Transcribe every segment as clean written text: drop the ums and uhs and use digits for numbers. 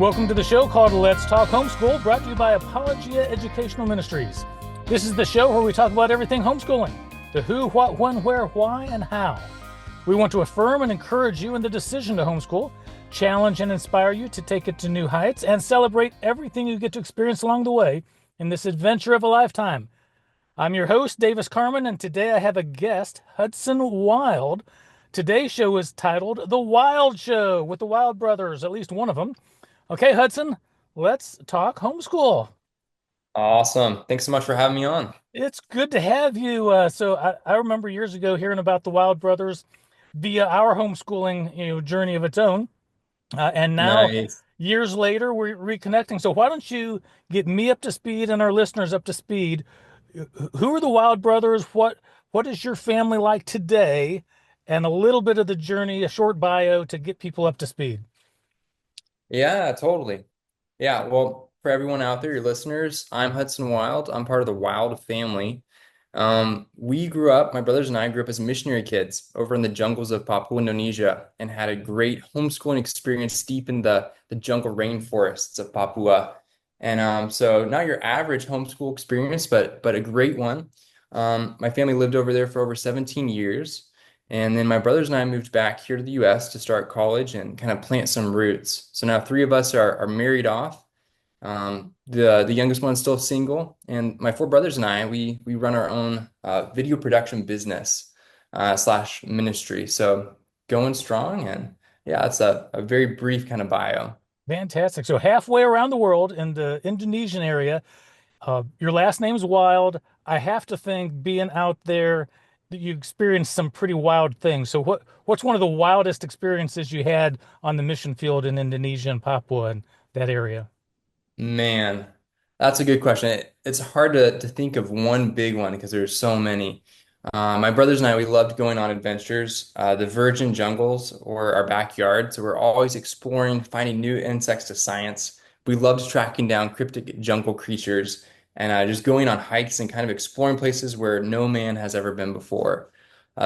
Welcome to the show called Let's Talk Homeschool, brought to you by Apologia Educational Ministries. This is the show where we talk about everything homeschooling, the who, what, when, where, why, and how. We want to affirm and encourage you in the decision to homeschool, challenge and inspire you to take it to new heights, and celebrate everything you get to experience along the way in this adventure of a lifetime. I'm your host, Davis Carmen, and today I have a guest, Hudson Wild. Today's show is titled The Wild Show with the Wild brothers, at least one of them. Okay, Hudson, let's talk homeschool. Awesome. Thanks so much for having me on. It's good to have you. So I remember years ago hearing about the Wild brothers via our homeschooling, journey of its own. And now, Nice. years later, we're reconnecting. So why don't you get me up to speed and our listeners up to speed? Who are the Wild brothers? What is your family like today? And a little bit of the journey, a short bio to get people up to speed. Yeah, totally. Yeah, well, for everyone out there, your listeners, I'm Hudson Wild. I'm part of the Wild family. We grew up, my brothers and I grew up as missionary kids over in the jungles of Papua, Indonesia, and had a great homeschooling experience deep in the jungle rainforests of Papua. And so not your average homeschool experience, but a great one. My family lived over there for over 17 years. And then my brothers and I moved back here to the US to start college and kind of plant some roots. So now three of us are married off. The youngest one's still single, and my four brothers and I we run our own video production business slash ministry. So going strong, and yeah, it's a very brief kind of bio. Fantastic. So halfway around the world in the Indonesian area, your last name's Wild. I have to think being out there that you experienced some pretty wild things. So what's one of the wildest experiences you had on the mission field in Indonesia and Papua and that area? Man, that's a good question. It's hard to think of one big one because there's so many. My brothers and I, we loved going on adventures, the virgin jungles or our backyard. So we're always exploring, finding new insects to science. We loved tracking down cryptic jungle creatures and just going on hikes and kind of exploring places where no man has ever been before.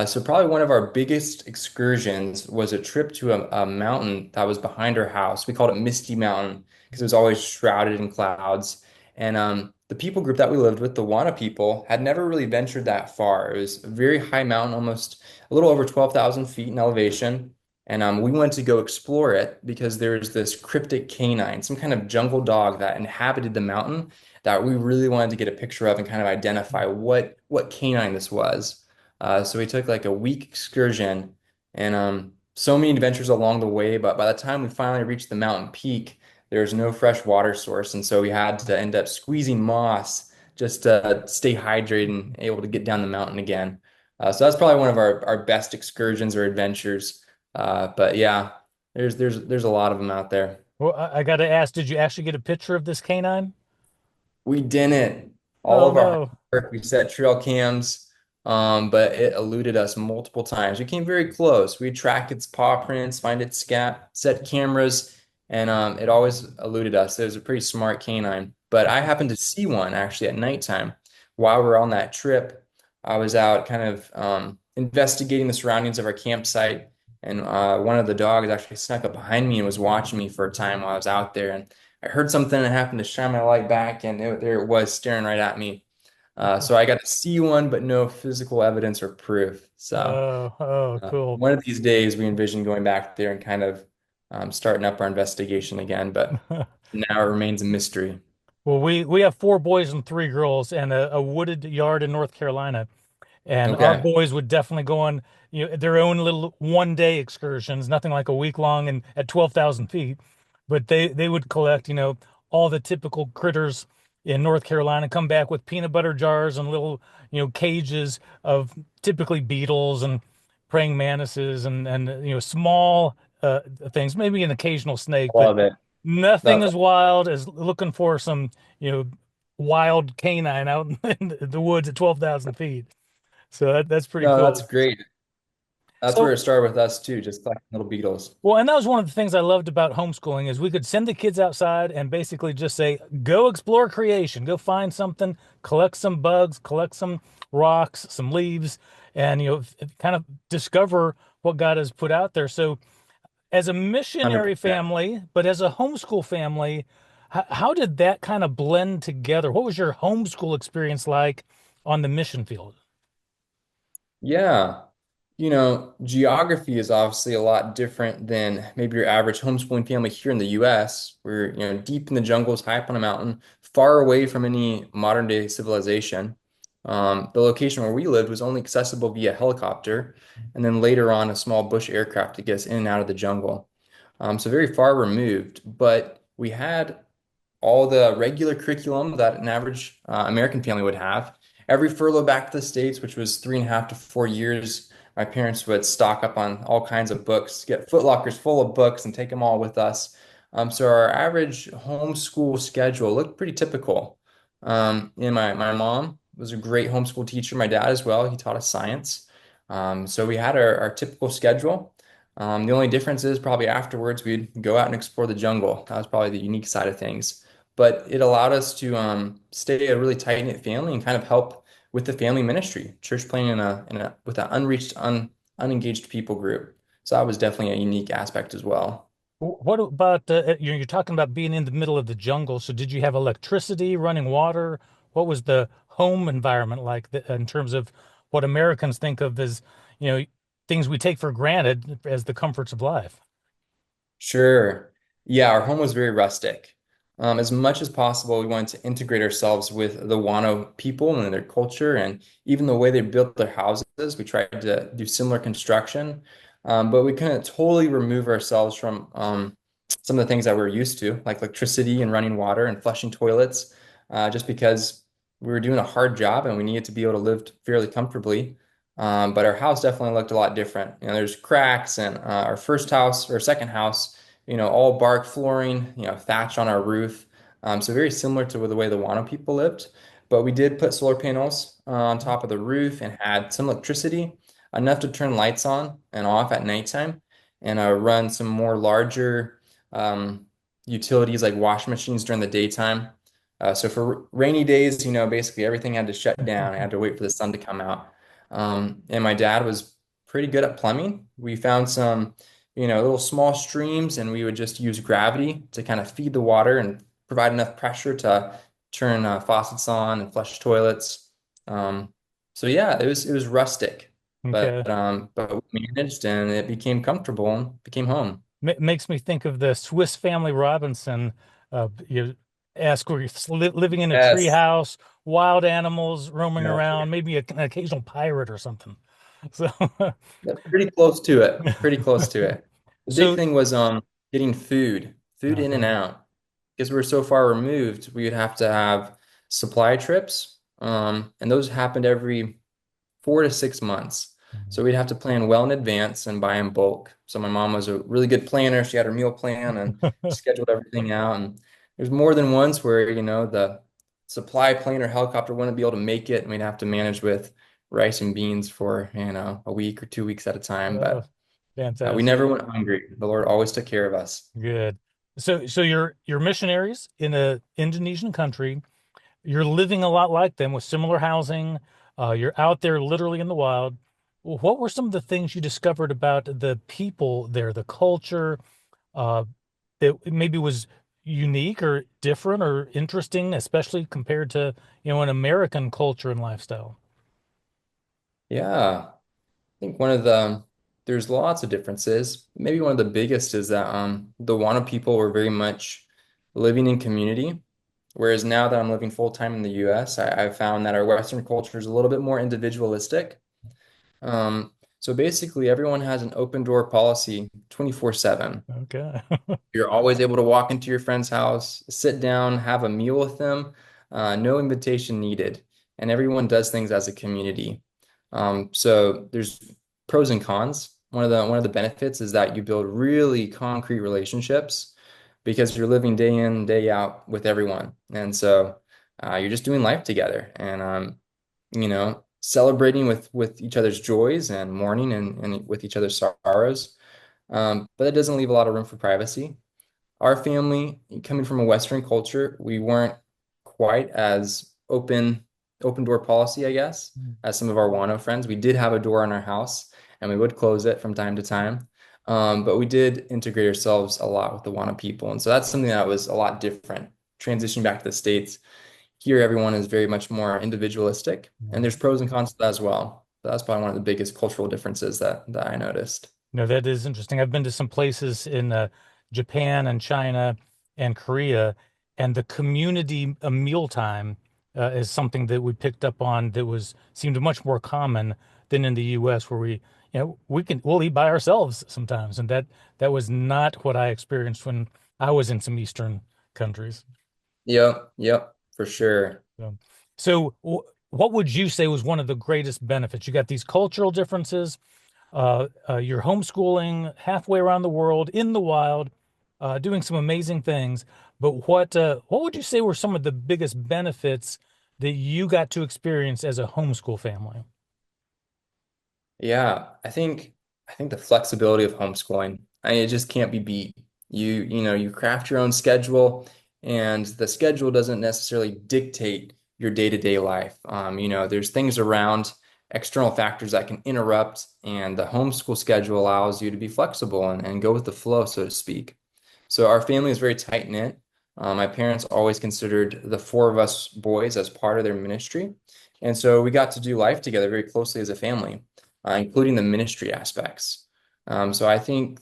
So probably one of our biggest excursions was a trip to a mountain that was behind our house. We called it Misty Mountain because it was always shrouded in clouds. And the people group that we lived with, the Wana people, had never really ventured that far. It was a very high mountain, almost a little over 12,000 feet in elevation. And we wanted to go explore it because there was this cryptic canine, some kind of jungle dog that inhabited the mountain that we really wanted to get a picture of and kind of identify what canine this was. So we took like a week excursion and so many adventures along the way. But by the time we finally reached the mountain peak, there was no fresh water source. And so we had to end up squeezing moss just to stay hydrated and able to get down the mountain again. So that's probably one of our best excursions or adventures. But yeah, there's a lot of them out there. Well, I got to ask, did you actually get a picture of this canine? We didn't. All Oh of our hard no. work, we set trail cams, but it eluded us multiple times. We came very close. We track its paw prints, find its scat, set cameras, and it always eluded us. It was a pretty smart canine. But I happened to see one actually at nighttime while we were on that trip. I was out kind of investigating the surroundings of our campsite, and one of the dogs actually snuck up behind me and was watching me for a time while I was out there. And I heard something and happened to shine my light back, and there it was staring right at me. So I got to see one, but no physical evidence or proof. So Oh, cool. one of these days, we envision going back there and kind of starting up our investigation again. But now it remains a mystery. Well, we have four boys and three girls and a wooded yard in North Carolina. And our Okay. boys would definitely go on, their own little 1 day excursions, nothing like a week long and at 12,000 feet. But they would collect, all the typical critters in North Carolina, come back with peanut butter jars and little, cages of typically beetles and praying mantises and small things, maybe an occasional snake, but Love it. nothing Love as wild as looking for some, wild canine out in the woods at 12,000 feet. So that's pretty No, that's cool. great. That's where So, it started with us too, just collecting little beetles. well, and that was one of the things I loved about homeschooling is we could send the kids outside and basically just say, go explore creation, go find something, collect some bugs, collect some rocks, some leaves, and kind of discover what God has put out there. So As a missionary 100%. family, but as a homeschool family, how did that kind of blend together? What was your homeschool experience like on the mission field? Yeah. Geography is obviously a lot different than maybe your average homeschooling family here in the US. We're, deep in the jungles, high up on a mountain, far away from any modern day civilization. The location where we lived was only accessible via helicopter, and then later on a small bush aircraft to get us in and out of the jungle. So very far removed, but we had all the regular curriculum that an average American family would have. Every furlough back to the States, which was 3.5 to 4 years, my parents would stock up on all kinds of books, get footlockers full of books, and take them all with us. So our average homeschool schedule looked pretty typical. And my mom was a great homeschool teacher. My dad as well. He taught us science. So we had our typical schedule. The only difference is probably afterwards we'd go out and explore the jungle. That was probably the unique side of things, but it allowed us to stay a really tight-knit family and kind of help with the family ministry, church planting in a with an unengaged people group. So that was definitely a unique aspect as well. What about you're talking about being in the middle of the jungle? So did you have electricity, running water? What was the home environment like in terms of what Americans think of as, you know, things we take for granted as the comforts of life? Sure. Yeah, our home was very rustic. As much as possible, we wanted to integrate ourselves with the Wano people and their culture and even the way they built their houses. We tried to do similar construction, but we couldn't totally remove ourselves from some of the things that we're used to, like electricity and running water and flushing toilets, just because we were doing a hard job and we needed to be able to live fairly comfortably. But our house definitely looked a lot different. There's cracks, and our first house or second house, all bark flooring, thatch on our roof. So very similar to the way the Wano people lived. But we did put solar panels on top of the roof and had some electricity, enough to turn lights on and off at nighttime, and run some more larger utilities like washing machines during the daytime. So for rainy days, basically everything had to shut down. I had to wait for the sun to come out. And my dad was pretty good at plumbing. We found some, little small streams, and we would just use gravity to kind of feed the water and provide enough pressure to turn faucets on and flush toilets. Um, so yeah, it was rustic, but Okay. we managed, and it became comfortable and became home. Makes me think of the Swiss Family Robinson. You ask where you're living in a tree Yes. house, wild animals roaming Yeah. around, maybe an occasional pirate or something. So, Yeah, pretty close to it. Pretty close to it. The big so thing was getting food in and okay. out. Because we were so far removed, we would have to have supply trips. And those happened every 4 to 6 months. So we'd have to plan well in advance and buy in bulk. So my mom was a really good planner. She had her meal plan and scheduled everything out. And there's more than once where, the supply plane or helicopter wouldn't be able to make it, and we'd have to manage with rice and beans for, a week or 2 weeks at a time. Oh, But we fantastic. never went hungry. The Lord always took care of us. Good. So you're missionaries in a Indonesian country. You're living a lot like them with similar housing. You're out there literally in the wild. What were some of the things you discovered about the people there, the culture, that maybe was unique or different or interesting, especially compared to, an American culture and lifestyle? Yeah. Think there's lots of differences. Maybe one of the biggest is that the Wana people were very much living in community, whereas now that I'm living full time in the US, I've found that our Western culture is a little bit more individualistic. So basically, everyone has an open door policy 24/7. Okay. You're always able to walk into your friend's house, sit down, have a meal with them, no invitation needed, and everyone does things as a community. So there's pros and cons. One of the benefits is that you build really concrete relationships because you're living day in, day out with everyone, and so you're just doing life together and celebrating with each other's joys and mourning and with each other's sorrows. But that doesn't leave a lot of room for privacy. Our family, coming from a Western culture, we weren't quite as open door policy, I guess, as some of our Wano friends. We did have a door in our house, and we would close it from time to time. But we did integrate ourselves a lot with the Wana people. And so that's something that was a lot different. Transitioning back to the States, here everyone is very much more individualistic, and there's pros and cons to that as well. So that's probably one of the biggest cultural differences that I noticed. No, that is interesting. I've been to some places in Japan and China and Korea, and the community mealtime is something that we picked up on that was seemed much more common than in the U.S., where we'll eat by ourselves sometimes, and that was not what I experienced when I was in some Eastern countries. Yep, yep, for sure. So, what would you say was one of the greatest benefits? You got these cultural differences. You're homeschooling halfway around the world in the wild, doing some amazing things. But what would you say were some of the biggest benefits that you got to experience as a homeschool family? Yeah, I think the flexibility of homeschooling, it just can't be beat. You craft your own schedule, and the schedule doesn't necessarily dictate your day-to-day life. There's things around external factors that can interrupt, and the homeschool schedule allows you to be flexible and go with the flow, so to speak. So our family is very tight-knit. My parents always considered the four of us boys as part of their ministry. And so we got to do life together very closely as a family, including the ministry aspects. So I think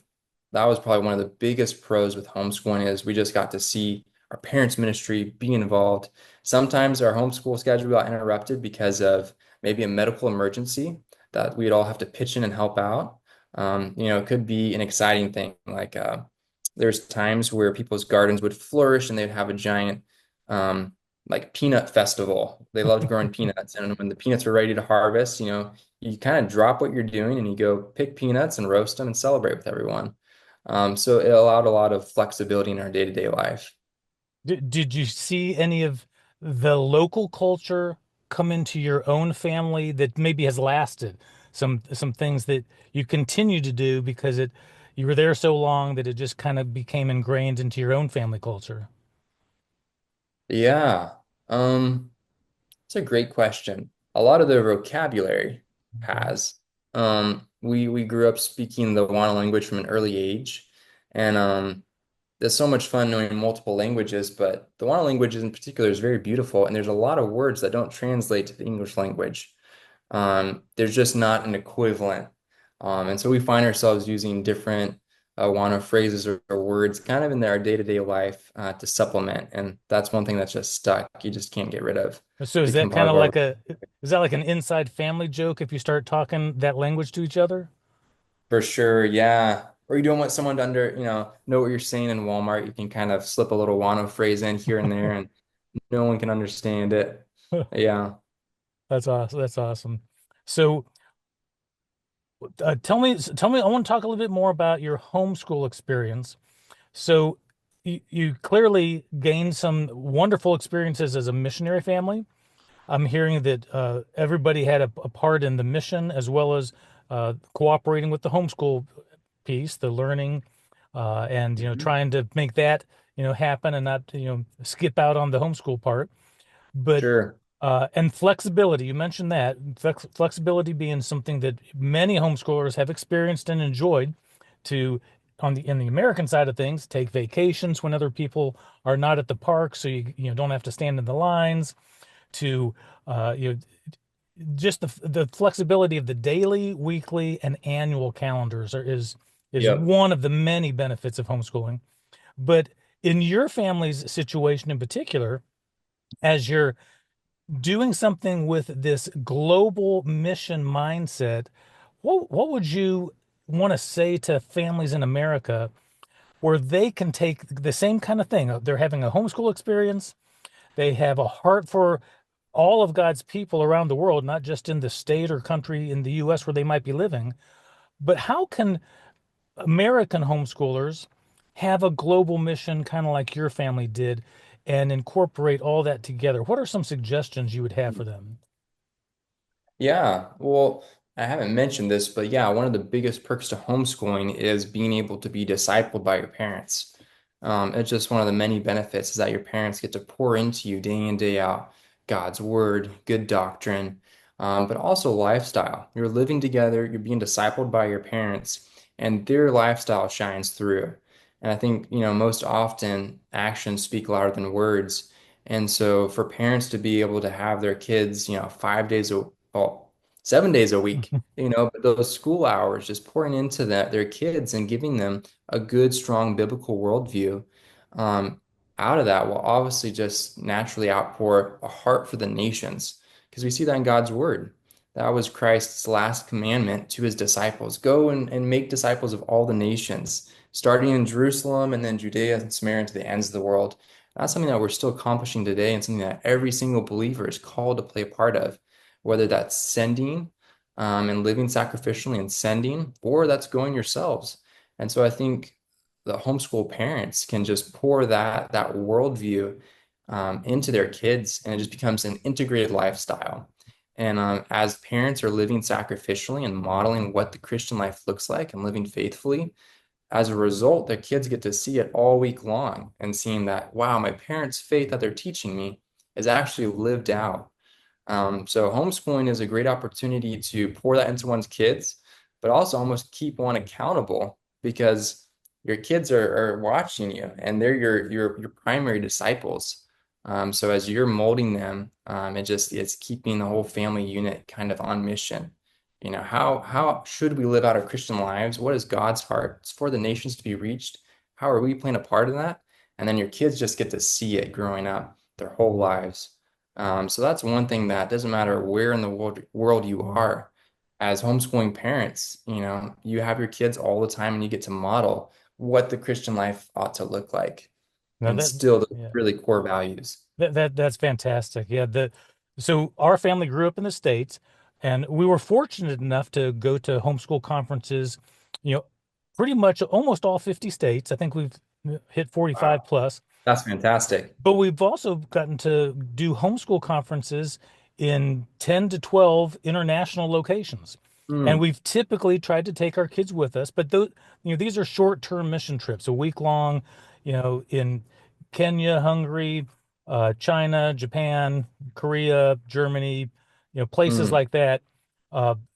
that was probably one of the biggest pros with homeschooling is we just got to see our parents' ministry be involved. Sometimes our homeschool schedule got interrupted because of maybe a medical emergency that we'd all have to pitch in and help out. It could be an exciting thing. Like there's times where people's gardens would flourish and they'd have a giant like peanut festival. They loved growing peanuts. And when the peanuts were ready to harvest, you kind of drop what you're doing and you go pick peanuts and roast them and celebrate with everyone. So it allowed a lot of flexibility in our day-to-day life. Did you see any of the local culture come into your own family that maybe has lasted? Some things that you continue to do because it you were there so long that it just kind of became ingrained into your own family culture. Yeah. Um, it's a great question. A lot of the vocabulary Okay. has. We grew up speaking the Wana language from an early age, and there's so much fun knowing multiple languages, but the Wana language in particular is very beautiful, and there's a lot of words that don't translate to the English language. There's just not an equivalent. And so we find ourselves using different Wana phrases or words kind of in our day-to-day life to supplement. And that's one thing that's just stuck. You just can't get rid of. So It's is that become kind part of of our. like a is that like an inside family joke if you start talking that language to each other? For sure, yeah. Or you don't want someone to know what you're saying in Walmart. You can kind of slip a little Wano phrase in here and there, and no one can understand it. Yeah, That's awesome. That's awesome. So tell me, I want to talk a little bit more about your homeschool experience. So you clearly gained some wonderful experiences as a missionary family. I'm hearing that everybody had a part in the mission as well as cooperating with the homeschool piece, the learning, and Mhm. trying to make that happen and not skip out on the homeschool part. But Sure. and flexibility, you mentioned that flexibility being something that many homeschoolers have experienced and enjoyed to on the in the American side of things, take vacations when other people are not at the park, so you don't have to stand in the lines to uh, you know just the flexibility of the daily, weekly, and annual calendars is Yep. one of the many benefits of homeschooling. But in your family's situation in particular, as you're doing something with this global mission mindset, what would you want to say to families in America where they can take the same kind of thing? They're having a homeschool experience. They have a heart for all of God's people around the world, not just in the state or country in the US where they might be living. But how can American homeschoolers have a global mission kind of like your family did and incorporate all that together? What are some suggestions you would have for them? Yeah, well, I haven't mentioned this, but yeah, one of the biggest perks to homeschooling is being able to be discipled by your parents. It's just one of the many benefits is that your parents get to pour into you day in, day out, God's word, good doctrine, but also lifestyle. You're living together, you're being discipled by your parents, and their lifestyle shines through. And I think, most often actions speak louder than words. And so for parents to be able to have their kids, 5 days well, 7 days a week, but those school hours just pouring into their kids and giving them a good, strong biblical worldview, um, out of that will obviously just naturally outpour a heart for the nations because we see that in God's word. That was Christ's last commandment to his disciples. Go and make disciples of all the nations, starting in Jerusalem and then Judea and Samaria to the ends of the world. That's something that we're still accomplishing today and something that every single believer is called to play a part of, whether that's sending and living sacrificially and sending, or that's going yourselves. And so I think the homeschool parents can just pour that worldview into their kids, and it just becomes an integrated lifestyle. And as parents are living sacrificially and modeling what the Christian life looks like and living faithfully, as a result, their kids get to see it all week long and seeing that, wow, my parents' faith that they're teaching me is actually lived out. So homeschooling is a great opportunity to pour that into one's kids, but also almost keep one accountable because your kids are watching you and they're your primary disciples. So as you're molding them, it's keeping the whole family unit kind of on mission. How should we live out our Christian lives? What is God's heart? It's for the nations to be reached. How are we playing a part in that? And then your kids just get to see it growing up their whole lives. So that's one thing that doesn't matter where in the world you are. As homeschooling parents, you have your kids all the time and you get to model what the Christian life ought to look like Now and that, still the yeah, really core values. that's fantastic. Yeah, so our family grew up in the States, and we were fortunate enough to go to homeschool conferences, you know, pretty much almost all 50 states. I think we've hit 45 Wow, plus. that's fantastic. But we've also gotten to do homeschool conferences in 10 to 12 international locations. And Mm, we've typically tried to take our kids with us, but those, these are short-term mission trips, a week long, in Kenya, Hungary, China, Japan, Korea, Germany, places mm, like that.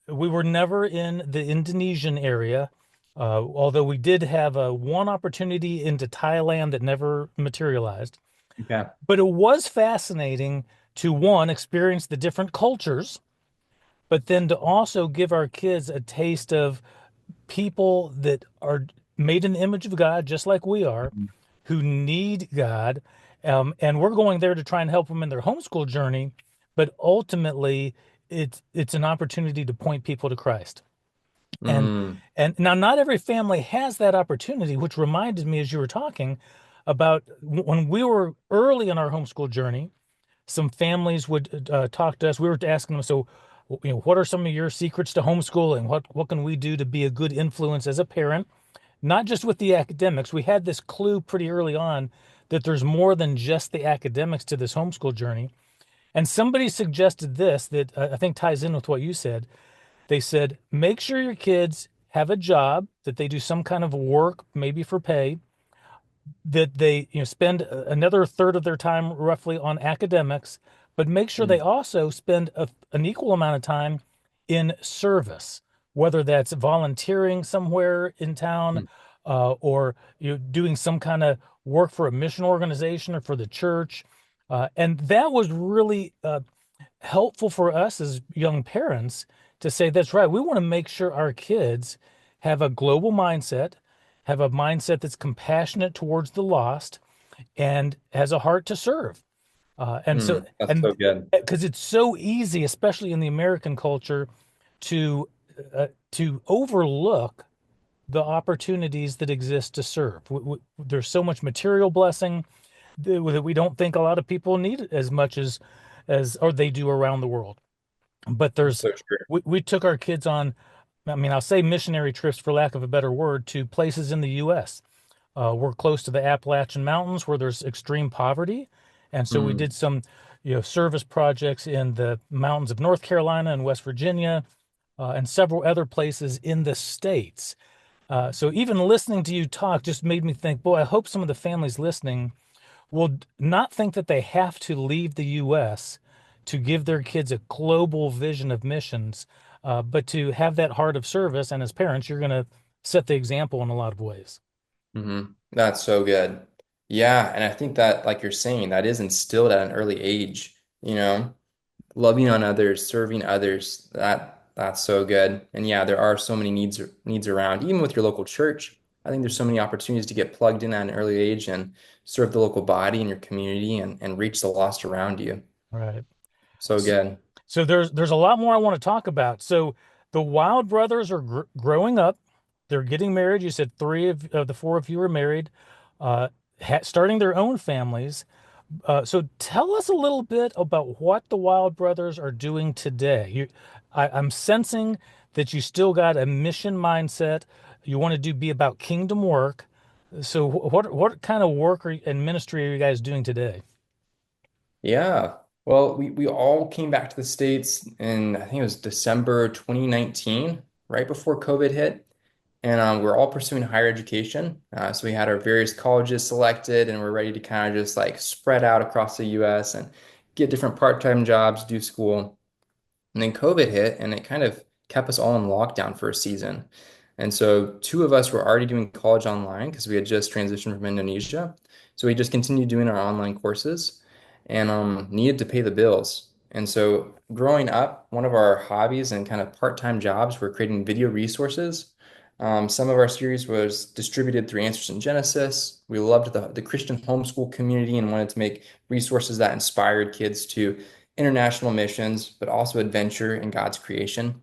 We were never in the Indonesian area, although we did have one opportunity into Thailand that never materialized. okay. But it was fascinating to one, experience the different cultures, but then to also give our kids a taste of people that are made in the image of God, just like we are, Mm, who need God. And we're going there to try and help them in their homeschool journey, but ultimately it's an opportunity to point people to Christ. And mm, and now not every family has that opportunity, which reminded me as you were talking about when we were early in our homeschool journey, some families would talk to us. We were asking them, so, what are some of your secrets to homeschooling? What can we do to be a good influence as a parent, not just with the academics? We had this clue pretty early on that there's more than just the academics to this homeschool journey. And somebody suggested this that I think ties in with what you said. They said, make sure your kids have a job, that they do some kind of work, maybe for pay, that they spend another third of their time roughly on academics, but make sure they mm, also spend an equal amount of time in service, whether that's volunteering somewhere in town, mm, or doing some kind of work for a mission organization or for the church. And that was really helpful for us as young parents to say, that's right. We want to make sure our kids have a global mindset, have a mindset that's compassionate towards the lost, and has a heart to serve. And so, That's so and good. because it's so easy, especially in the American culture, to overlook the opportunities that exist to serve. There's so much material blessing that we don't think a lot of people need as much as or they do around the world. But That's so true. we took our kids on, I mean, I'll say missionary trips for lack of a better word, to places in the US. We're close to the Appalachian Mountains where there's extreme poverty. And so we Mm, did some, service projects in the mountains of North Carolina and West Virginia, and several other places in the States. So even listening to you talk just made me think, boy, I hope some of the families listening will not think that they have to leave the U.S. to give their kids a global vision of missions, but to have that heart of service. And as parents, you're going to set the example in a lot of ways. That's so good. Yeah, and I think that, like you're saying, that is instilled at an early age, you know, loving on others, serving others. That's so good. And yeah, there are so many needs around, even with your local church. I think there's so many opportunities to get plugged in at an early age and serve the local body in your community and reach the lost around you. Right. So good. So there's a lot more I want to talk about. So the Wild brothers are growing up. They're getting married. You said three of the four of you are married, uh, starting their own families. So tell us a little bit about what the Wild brothers are doing today. I'm sensing that you still got a mission mindset. You want to be about kingdom work. So what kind of work and ministry are you guys doing today? Yeah. Well, we all came back to the States in, I think it was December 2019, right before COVID hit. And we're all pursuing higher education. So we had our various colleges selected and we're ready to kind of just like spread out across the US and get different part-time jobs, do school. And then COVID hit and it kind of kept us all in lockdown for a season. And so two of us were already doing college online because we had just transitioned from Indonesia. So we just continued doing our online courses and needed to pay the bills. And so growing up, one of our hobbies and kind of part-time jobs were creating video resources. Some of our series was distributed through Answers in Genesis. We loved the Christian homeschool community and wanted to make resources that inspired kids to international missions, but also adventure in God's creation.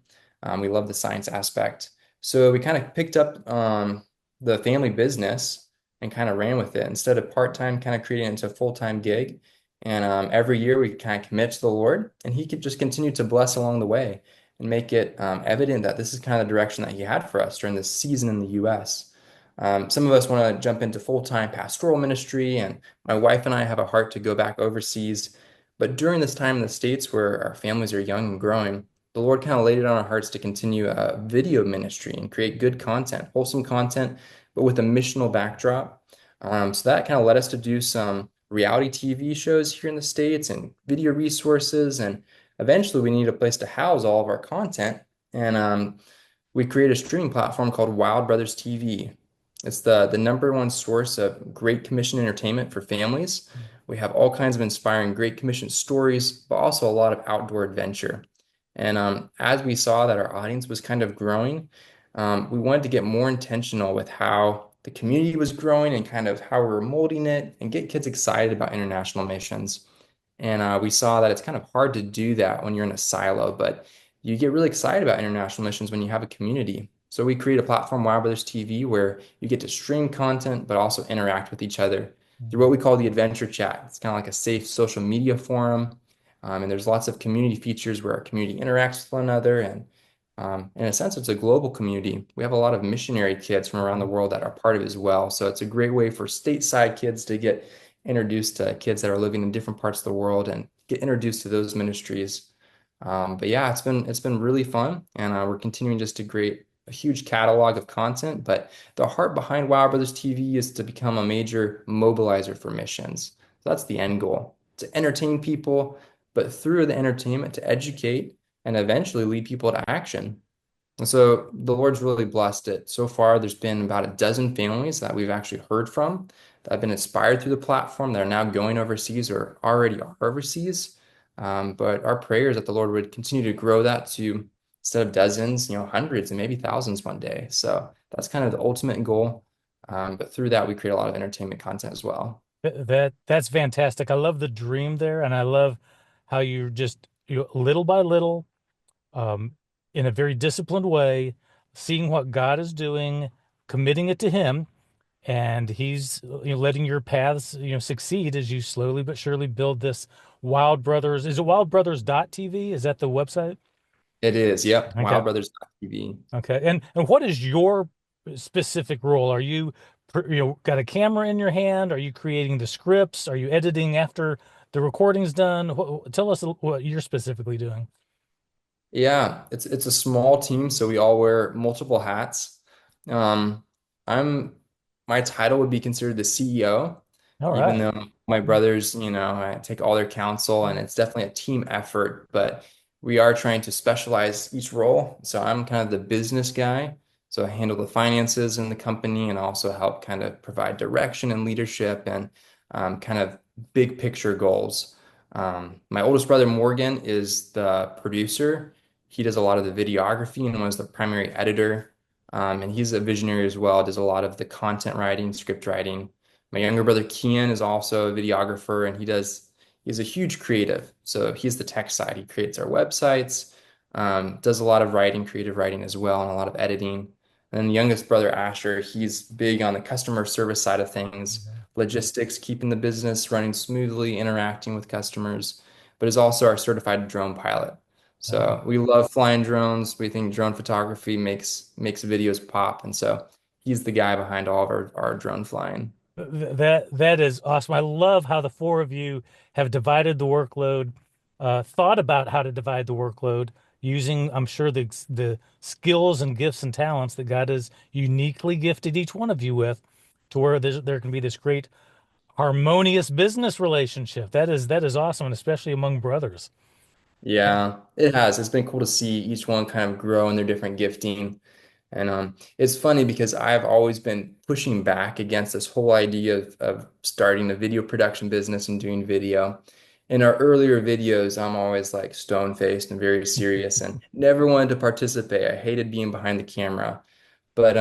We love the science aspect. So we kind of picked up the family business and kind of ran with it instead of part-time, kind of creating it into a full-time gig. And every year we kind of commit to the Lord, and He could just continue to bless along the way and make it evident that this is kind of the direction that He had for us during this season in the U.S. Some of us want to jump into full-time pastoral ministry, and my wife and I have a heart to go back overseas. But during this time in the States where our families are young and growing, the Lord kind of laid it on our hearts to continue a video ministry and create good content, wholesome content, but with a missional backdrop. So that kind of led us to do some reality TV shows here in the States and video resources. And eventually we need a place to house all of our content. And we created a streaming platform called Wild Brothers TV. It's the number one source of great commission entertainment for families. We have all kinds of inspiring Great Commission stories, but also a lot of outdoor adventure. And as we saw that our audience was kind of growing, we wanted to get more intentional with how the community was growing and kind of how we were molding it and get kids excited about international missions. And we saw that it's kind of hard to do that when you're in a silo, but you get really excited about international missions when you have a community. So we create a platform, Wild Brothers TV, where you get to stream content, but also interact with each other through what we call the Adventure Chat. It's kind of like a safe social media forum. And there's lots of community features where our community interacts with one another. And in a sense, it's a global community. We have a lot of missionary kids from around the world that are part of it as well. So it's a great way for stateside kids to get introduced to kids that are living in different parts of the world and get introduced to those ministries. But yeah, it's been really fun, and we're continuing just to create a huge catalog of content. But the heart behind Wild Brothers TV is to become a major mobilizer for missions. So that's the end goal, to entertain people, but through the entertainment to educate and eventually lead people to action. And so the Lord's really blessed it. So far, there's been about a dozen families that we've actually heard from that have been inspired through the platform that are now going overseas or already are overseas. But our prayer is that the Lord would continue to grow that to, instead of dozens, hundreds and maybe thousands one day. So that's kind of the ultimate goal. But through that, we create a lot of entertainment content as well. That's fantastic. I love the dream there, and I love how you just little by little, um, in a very disciplined way, seeing what God is doing, committing it to Him, and He's letting your paths succeed as you slowly but surely build this Wild Brothers. Is it wildbrothers.tv? Is that the website? It is, yep, Okay. Wild Brothers TV. Okay. And what is your specific role? Are you got a camera in your hand? Are you creating the scripts? Are you editing after the recording's done? Tell us what you're specifically doing. Yeah, it's a small team, so we all wear multiple hats. Um, I'm my title would be considered the CEO, All even right. though my brothers, I take all their counsel and it's definitely a team effort, but we are trying to specialize each role. So I'm kind of the business guy. So I handle the finances in the company and also help kind of provide direction and leadership and kind of big picture goals. My oldest brother, Morgan, is the producer. He does a lot of the videography and was the primary editor. And he's a visionary as well, does a lot of the content writing, script writing. My younger brother, Kian, is also a videographer and he's a huge creative. So he's the tech side. He creates our websites, does a lot of writing, creative writing as well, and a lot of editing. And then the youngest brother, Asher, he's big on the customer service side of things, logistics, keeping the business running smoothly, interacting with customers, but is also our certified drone pilot. Wow. So we love flying drones. We think drone photography makes videos pop. And so he's the guy behind all of our drone flying. That is awesome. I love how the four of you have divided the workload, thought about how to divide the workload using, I'm sure, the skills and gifts and talents that God has uniquely gifted each one of you with, to where there can be this great harmonious business relationship. That is awesome, and especially among brothers. Yeah, it has. It's been cool to see each one kind of grow in their different gifting. And it's funny because I've always been pushing back against this whole idea of starting a video production business and doing video. In our earlier videos, I'm always like stone-faced and very serious and never wanted to participate. I hated being behind the camera. But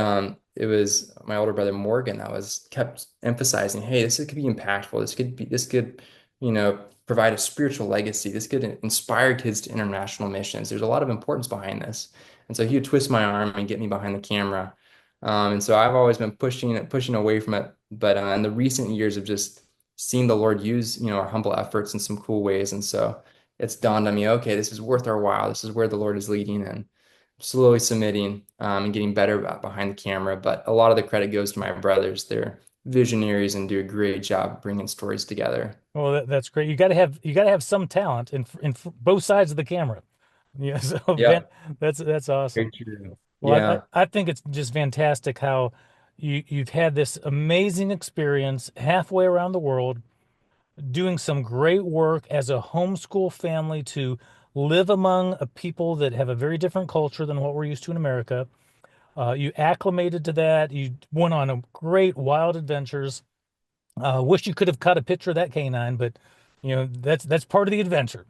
it was my older brother Morgan that was kept emphasizing, hey, this could be impactful. This could, provide a spiritual legacy. This could inspire kids to international missions. There's a lot of importance behind this. And so he would twist my arm and get me behind the camera. And so I've always been pushing away from it. But in the recent years of just seeing the Lord use, our humble efforts in some cool ways. And so it's dawned on me, okay, this is worth our while. This is where the Lord is leading. And slowly submitting and getting better behind the camera. But a lot of the credit goes to my brothers. They're visionaries and do a great job bringing stories together. Well, that's great. You got to have some talent in both sides of the camera. Yeah, so Yeah, that's awesome. very true. Well, I, Yeah. I I think it's just fantastic how you've had this amazing experience halfway around the world, doing some great work as a homeschool family to live among a people that have a very different culture than what we're used to in America. You acclimated to that. You went on a great wild adventures. Wish you could have caught a picture of that canine, but that's part of the adventure.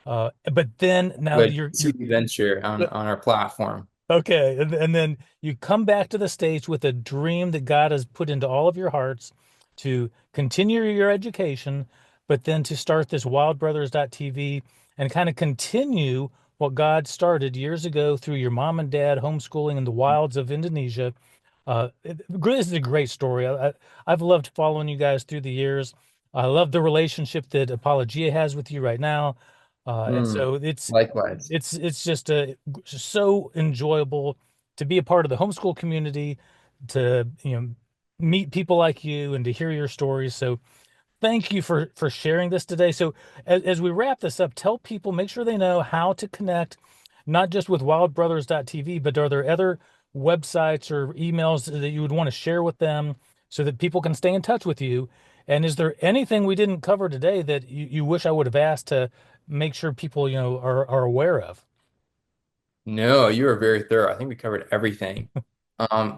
But then now But you're see the venture on our platform. okay, and then you come back to the States with a dream that God has put into all of your hearts to continue your education, but then to start this wildbrothers.tv and kind of continue what God started years ago through your mom and dad homeschooling in the wilds of Indonesia. This is a great story. I've loved following you guys through the years. I love the relationship that Apologia has with you right now. And Mm, so it's likewise. it's just so enjoyable to be a part of the homeschool community, to meet people like you and to hear your stories. So thank you for sharing this today. So as we wrap this up, tell people, make sure they know how to connect, not just with wildbrothers.tv, but are there other websites or emails that you would want to share with them so that people can stay in touch with you? And is there anything we didn't cover today that you wish I would have asked to make sure people, are aware of? No, you were very thorough. I think we covered everything.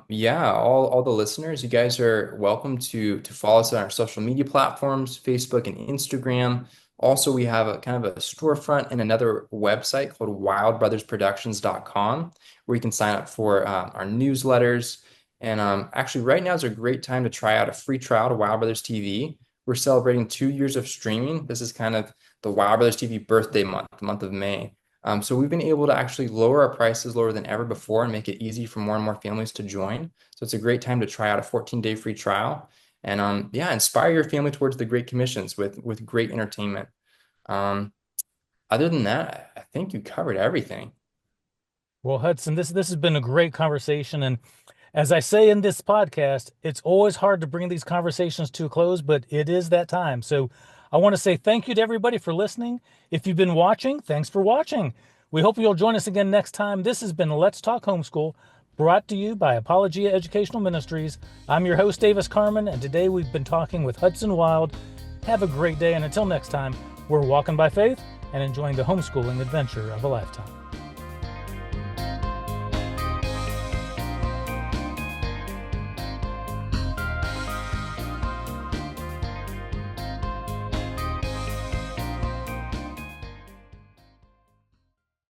Yeah, all the listeners, you guys are welcome to follow us on our social media platforms, Facebook and Instagram. Also, we have a kind of a storefront and another website called wildbrothersproductions.com where you can sign up for our newsletters. And actually, right now is a great time to try out a free trial to Wild Brothers TV. We're celebrating 2 years of streaming. This is kind of the Wild Brothers TV birthday month, the month of May. So we've been able to actually lower our prices lower than ever before and make it easy for more and more families to join. So it's a great time to try out a 14-day free trial and yeah, inspire your family towards the Great Commissions with great entertainment. Um, Other than that, I think you covered everything. Well, Hudson, this has been a great conversation, and as I say in this podcast, it's always hard to bring these conversations to a close, but it is that time. So I want to say thank you to everybody for listening. If you've been watching, thanks for watching. We hope you'll join us again next time. This has been Let's Talk Homeschool, brought to you by Apologia Educational Ministries. I'm your host, Davis Carmen, and today we've been talking with Hudson Wild. Have a great day, and until next time, we're walking by faith and enjoying the homeschooling adventure of a lifetime.